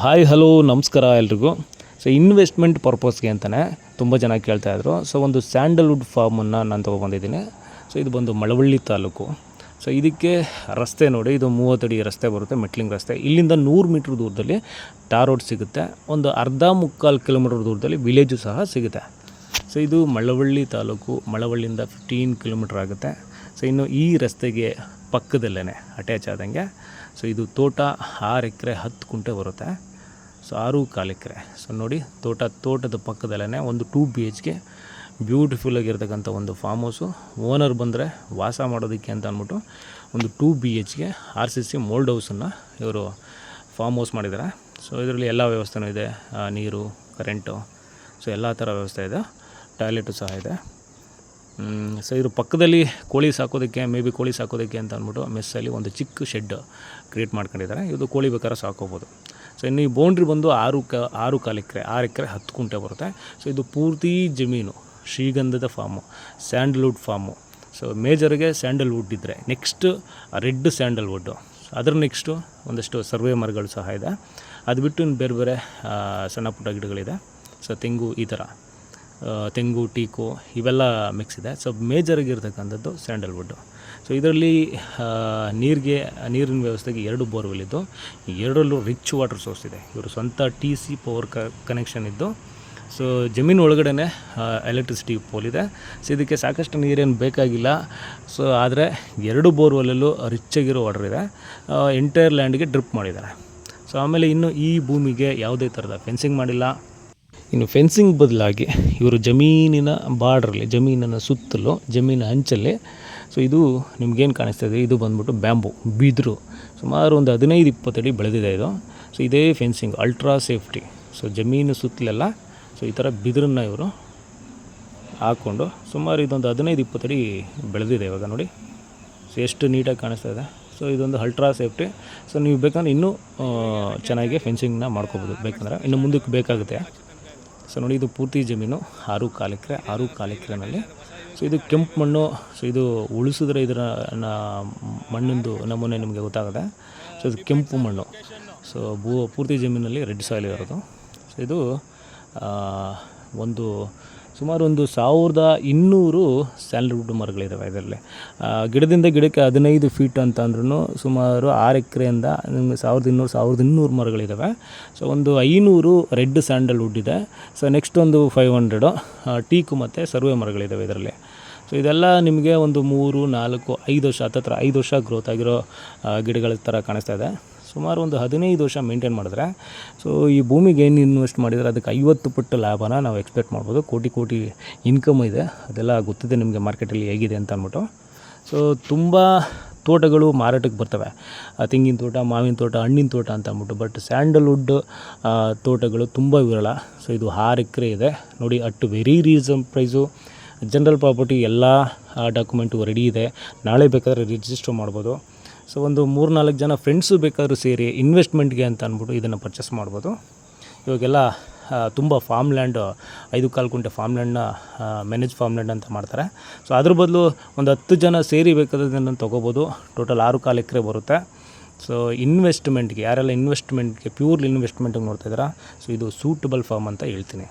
Hi hello ನಮಸ್ಕಾರ ಎಲ್ರಿಗೂ. So investment ಪರ್ಪಸ್ಗೆ ಅಂತಲೇ ತುಂಬ ಜನ ಕೇಳ್ತಾಯಿದ್ರು. ಸೊ ಒಂದು ಸ್ಯಾಂಡಲ್ವುಡ್ ಫಾರ್ಮನ್ನು ನಾನು ತೊಗೊಬಂದಿದ್ದೀನಿ. ಸೊ ಇದು ಬಂದು ಮಳವಳ್ಳಿ ತಾಲೂಕು. ಸೊ ಇದಕ್ಕೆ ರಸ್ತೆ ನೋಡಿ, ಇದು 30 ಅಡಿ ರಸ್ತೆ ಬರುತ್ತೆ, ಮೆಟ್ಲಿಂಗ್ ರಸ್ತೆ. ಇಲ್ಲಿಂದ 100 ಮೀಟ್ರ್ ದೂರದಲ್ಲಿ ಟಾರ್ ರೋಡ್ ಸಿಗುತ್ತೆ. ಒಂದು ಮುಕ್ಕಾಲು ಕಿಲೋಮೀಟ್ರ್ ದೂರದಲ್ಲಿ ವಿಲೇಜು ಸಹ ಸಿಗುತ್ತೆ. ಸೊ ಇದು ಮಳವಳ್ಳಿ ತಾಲೂಕು, ಮಳವಳ್ಳಿಯಿಂದ 15 ಕಿಲೋಮೀಟ್ರ್ ಆಗುತ್ತೆ. ಸೊ ಇನ್ನು ಈ ರಸ್ತೆಗೆ ಪಕ್ಕದಲ್ಲೇ ಅಟ್ಯಾಚ್ ಆದಂಗೆ ಸೊ ಇದು ತೋಟ 6 ಎಕರೆ 10 ಕುಂಟೆ ಬರುತ್ತೆ. ಸೊ 6.25 ಎಕರೆ. ಸೊ ನೋಡಿ, ತೋಟದ ಪಕ್ಕದಲ್ಲೇ ಒಂದು 2 BHK ಬ್ಯೂಟಿಫುಲ್ಲಾಗಿರ್ತಕ್ಕಂಥ ಒಂದು ಫಾರ್ಮ್ ಹೌಸು. ಓನರ್ ಬಂದರೆ ವಾಸ ಮಾಡೋದಕ್ಕೆ ಅಂತ ಅಂದ್ಬಿಟ್ಟು ಒಂದು 2 BHK RCC ಮೋಲ್ಡ್ ಹೌಸನ್ನು ಇವರು ಫಾರ್ಮ್ ಹೌಸ್ ಮಾಡಿದ್ದಾರೆ. ಸೊ ಇದರಲ್ಲಿ ಎಲ್ಲ ವ್ಯವಸ್ಥೆನೂ ಇದೆ, ನೀರು, ಕರೆಂಟು, ಸೊ ಎಲ್ಲ ಥರ ವ್ಯವಸ್ಥೆ ಇದೆ. ಟಾಯ್ಲೆಟು ಸಹ ಇದೆ. ಸೊ ಇದ್ರ ಪಕ್ಕದಲ್ಲಿ ಕೋಳಿ ಸಾಕೋದಕ್ಕೆ ಅಂತ ಅಂದ್ಬಿಟ್ಟು ಮೆಸ್ಸಲ್ಲಿ ಒಂದು ಚಿಕ್ಕ ಶೆಡ್ ಕ್ರಿಯೇಟ್ ಮಾಡ್ಕೊಂಡಿದ್ದಾರೆ. ಇದು ಕೋಳಿ ಬೇಕಾದ್ರೆ ಸಾಕೋಬೋದು. ಸೊ ಇನ್ನು ಈ ಬೌಂಡ್ರಿ ಬಂದು 6.25 ಎಕರೆ, 6 ಎಕರೆ 10 ಕುಂಟೆ ಬರುತ್ತೆ. ಸೊ ಇದು ಪೂರ್ತಿ ಜಮೀನು ಶ್ರೀಗಂಧದ ಫಾರ್ಮು, ಸ್ಯಾಂಡಲ್ವುಡ್ ಫಾರ್ಮು. ಸೊ ಮೇಜರ್ಗೆ ಸ್ಯಾಂಡಲ್ವುಡ್ ಇದ್ದರೆ ನೆಕ್ಸ್ಟ್ ರೆಡ್ ಸ್ಯಾಂಡಲ್ವುಡ್ಡು, ಅದರ ನೆಕ್ಸ್ಟು ಒಂದಷ್ಟು ಸರ್ವೆ ಮರಗಳು ಸಹ ಇದೆ. ಅದು ಬಿಟ್ಟು ಇನ್ನು ಬೇರೆ ಬೇರೆ ಸಣ್ಣ ಪುಟ್ಟ ಗಿಡಗಳಿದೆ. ಸೊ ತೆಂಗು, ಟೀಕು ಇವೆಲ್ಲ ಮಿಕ್ಸ್ ಇದೆ. ಸೊ ಮೇಜರಾಗಿ ಇರ್ತಕ್ಕಂಥದ್ದು ಸ್ಯಾಂಡಲ್ವುಡ್ಡು. ಸೊ ಇದರಲ್ಲಿ ನೀರಿನ ವ್ಯವಸ್ಥೆಗೆ 2 ಬೋರ್ವೆಲ್ ಇದ್ದು, 2ರಲ್ಲೂ ರಿಚ್ ವಾಟರ್ ಸೋರ್ಸ್ ಇದೆ. ಇವರು ಸ್ವಂತ TC ಪವರ್ ಕನೆಕ್ಷನ್ ಇದ್ದು, ಸೊ ಜಮೀನು ಒಳಗಡೆ ಎಲೆಕ್ಟ್ರಿಸಿಟಿ ಪೋಲ್ ಇದೆ. ಸೊ ಇದಕ್ಕೆ ಸಾಕಷ್ಟು ನೀರೇನು ಬೇಕಾಗಿಲ್ಲ. ಸೊ ಆದರೆ 2 ಬೋರ್ವೆಲ್ಲಲ್ಲೂ ರಿಚ್ಚಾಗಿರೋ ವಾಟರ್ ಇದೆ. ಎಂಟೈರ್ ಲ್ಯಾಂಡ್ಗೆ ಡ್ರಿಪ್ ಮಾಡಿದ್ದಾರೆ. ಸೊ ಆಮೇಲೆ ಇನ್ನು ಈ ಭೂಮಿಗೆ ಯಾವುದೇ ಥರದ ಫೆನ್ಸಿಂಗ್ ಮಾಡಿಲ್ಲ. ಇನ್ನು ಫೆನ್ಸಿಂಗ್ ಬದಲಾಗಿ ಇವರು ಜಮೀನಿನ ಬಾರ್ಡ್ರಲ್ಲಿ, ಜಮೀನಿನ ಸುತ್ತಲೂ, ಜಮೀನ ಹಂಚಲ್ಲಿ, ಸೊ ಇದು ನಿಮ್ಗೇನು ಕಾಣಿಸ್ತಾಯಿದೆ, ಇದು ಬಂದ್ಬಿಟ್ಟು ಬ್ಯಾಂಬು, ಬಿದಿರು, ಸುಮಾರು ಒಂದು 15-20 ಅಡಿ ಬೆಳೆದಿದೆ ಇದು. ಸೊ ಇದೇ ಫೆನ್ಸಿಂಗ್, ಅಲ್ಟ್ರಾ ಸೇಫ್ಟಿ. ಸೊ ಜಮೀನು ಸುತ್ತಲೆಲ್ಲ ಸೊ ಈ ಥರ ಬಿದಿರನ್ನು ಇವರು ಹಾಕ್ಕೊಂಡು ಸುಮಾರು ಇದೊಂದು 15-20 ಅಡಿ ಬೆಳೆದಿದೆ ಇವಾಗ ನೋಡಿ. ಸೊ ಎಷ್ಟು ನೀಟಾಗಿ ಕಾಣಿಸ್ತಾ ಇದೆ. ಸೊ ಇದೊಂದು ಅಲ್ಟ್ರಾ ಸೇಫ್ಟಿ. ಸೊ ನೀವು ಬೇಕಂದ್ರೆ ಇನ್ನೂ ಚೆನ್ನಾಗಿ ಫೆನ್ಸಿಂಗ್ನ ಮಾಡ್ಕೋಬೋದು, ಬೇಕಂದರೆ ಇನ್ನು ಮುಂದಕ್ಕೆ ಬೇಕಾಗುತ್ತೆ. ಸೊ ನೋಡಿ, ಇದು ಪೂರ್ತಿ ಜಮೀನು 6.25 ಎಕರೆನಲ್ಲಿ. ಸೊ ಇದು ಕೆಂಪು ಮಣ್ಣು. ಸೊ ಇದು ಉಳಿಸಿದ್ರೆ ಇದರ ಮಣ್ಣಿಂದು ನಮೂನೆ ನಿಮಗೆ ಗೊತ್ತಾಗುತ್ತೆ. ಸೊ ಇದು ಕೆಂಪು ಮಣ್ಣು. ಸೊ ಪೂರ್ತಿ ಜಮೀನಲ್ಲಿ ರೆಡ್ ಸಾಯಿಲ್ ಇರೋದು. ಸೊ ಇದು ಸುಮಾರು 1200 ಸ್ಯಾಂಡಲ್ವುಡ್ ಮರಗಳಿದ್ದಾವೆ ಇದರಲ್ಲಿ. ಗಿಡದಿಂದ ಗಿಡಕ್ಕೆ 15 ಫೀಟ್ ಅಂತ ಅಂದ್ರೂ ಸುಮಾರು 6 ಎಕರೆಯಿಂದ ನಿಮಗೆ 1200 ಮರಗಳಿದ್ದಾವೆ. ಸೊ ಒಂದು 500 ರೆಡ್ ಸ್ಯಾಂಡಲ್ವುಡ್ ಇದೆ. ಸೊ ನೆಕ್ಸ್ಟ್ ಒಂದು 500 ಟೀಕು ಮತ್ತು ಸರ್ವೆ ಮರಗಳಿದ್ದಾವೆ ಇದರಲ್ಲಿ. ಸೊ ಇದೆಲ್ಲ ನಿಮಗೆ ಒಂದು 3, 4, 5 ವರ್ಷ, ಹತ್ತತ್ರ 5 ವರ್ಷ ಗ್ರೋತ್ ಆಗಿರೋ ಗಿಡಗಳ ಥರ ಕಾಣಿಸ್ತಾ ಇದೆ. ಸುಮಾರು ಒಂದು 15 ವರ್ಷ ಮೇಂಟೈನ್ ಮಾಡಿದ್ರೆ, ಸೊ ಈ ಭೂಮಿಗೆ ಏನು ಇನ್ವೆಸ್ಟ್ ಮಾಡಿದರೆ ಅದಕ್ಕೆ 50 ಪಟ್ಟು ಲಾಭನ ನಾವು ಎಕ್ಸ್ಪೆಕ್ಟ್ ಮಾಡ್ಬೋದು. ಕೋಟಿ ಇನ್ಕಮ್ ಇದೆ. ಅದೆಲ್ಲ ಗೊತ್ತಿದೆ ನಿಮಗೆ ಮಾರ್ಕೆಟಲ್ಲಿ ಹೇಗಿದೆ ಅಂತ ಅಂದ್ಬಿಟ್ಟು. ಸೊ ತುಂಬ ತೋಟಗಳು ಮಾರಾಟಕ್ಕೆ ಬರ್ತವೆ, ತೆಂಗಿನ ತೋಟ, ಮಾವಿನ ತೋಟ, ಹಣ್ಣಿನ ತೋಟ ಅಂತ ಅಂದ್ಬಿಟ್ಟು. ಬಟ್ ಸ್ಯಾಂಡಲ್ವುಡ್ ತೋಟಗಳು ತುಂಬ ವಿರಳ. ಸೊ ಇದು 6 ಎಕರೆ ಇದೆ ನೋಡಿ. At very reason price. General property ಎಲ್ಲ ಡಾಕ್ಯುಮೆಂಟು ರೆಡಿ ಇದೆ. ನಾಳೆ ಬೇಕಾದರೆ ರಿಜಿಸ್ಟರ್ ಮಾಡ್ಬೋದು. ಸೊ ಒಂದು 3-4 ಜನ ಫ್ರೆಂಡ್ಸು ಬೇಕಾದ್ರೂ ಸೇರಿ ಇನ್ವೆಸ್ಟ್ಮೆಂಟ್ಗೆ ಅಂತ ಅಂದ್ಬಿಟ್ಟು ಇದನ್ನು ಪರ್ಚೇಸ್ ಮಾಡ್ಬೋದು. ಇವಾಗೆಲ್ಲ ತುಂಬ ಫಾರ್ಮ್ ಲ್ಯಾಂಡ್, 5.25 ಕುಂಟೆ ಫಾರ್ಮ್ ಲ್ಯಾಂಡ್ನ ಮ್ಯಾನೇಜ್ ಫಾರ್ಮ್ ಲ್ಯಾಂಡ್ ಅಂತ ಮಾಡ್ತಾರೆ. ಸೊ ಅದ್ರ ಬದಲು ಒಂದು 10 ಜನ ಸೇರಿ ಬೇಕಾದದನ್ನು ತೊಗೋಬೋದು. ಟೋಟಲ್ 6.25 ಎಕರೆ ಬರುತ್ತೆ. ಸೊ ಇನ್ವೆಸ್ಟ್ಮೆಂಟ್ಗೆ, ಯಾರೆಲ್ಲ ಪ್ಯೂರ್ಲಿ ಇನ್ವೆಸ್ಟ್ಮೆಂಟಿಗೆ ನೋಡ್ತಾಯಿದ್ದೀರಾ, ಸೊ ಇದು ಸೂಟಬಲ್ ಫಾರ್ಮ್ ಅಂತ ಹೇಳ್ತೀನಿ.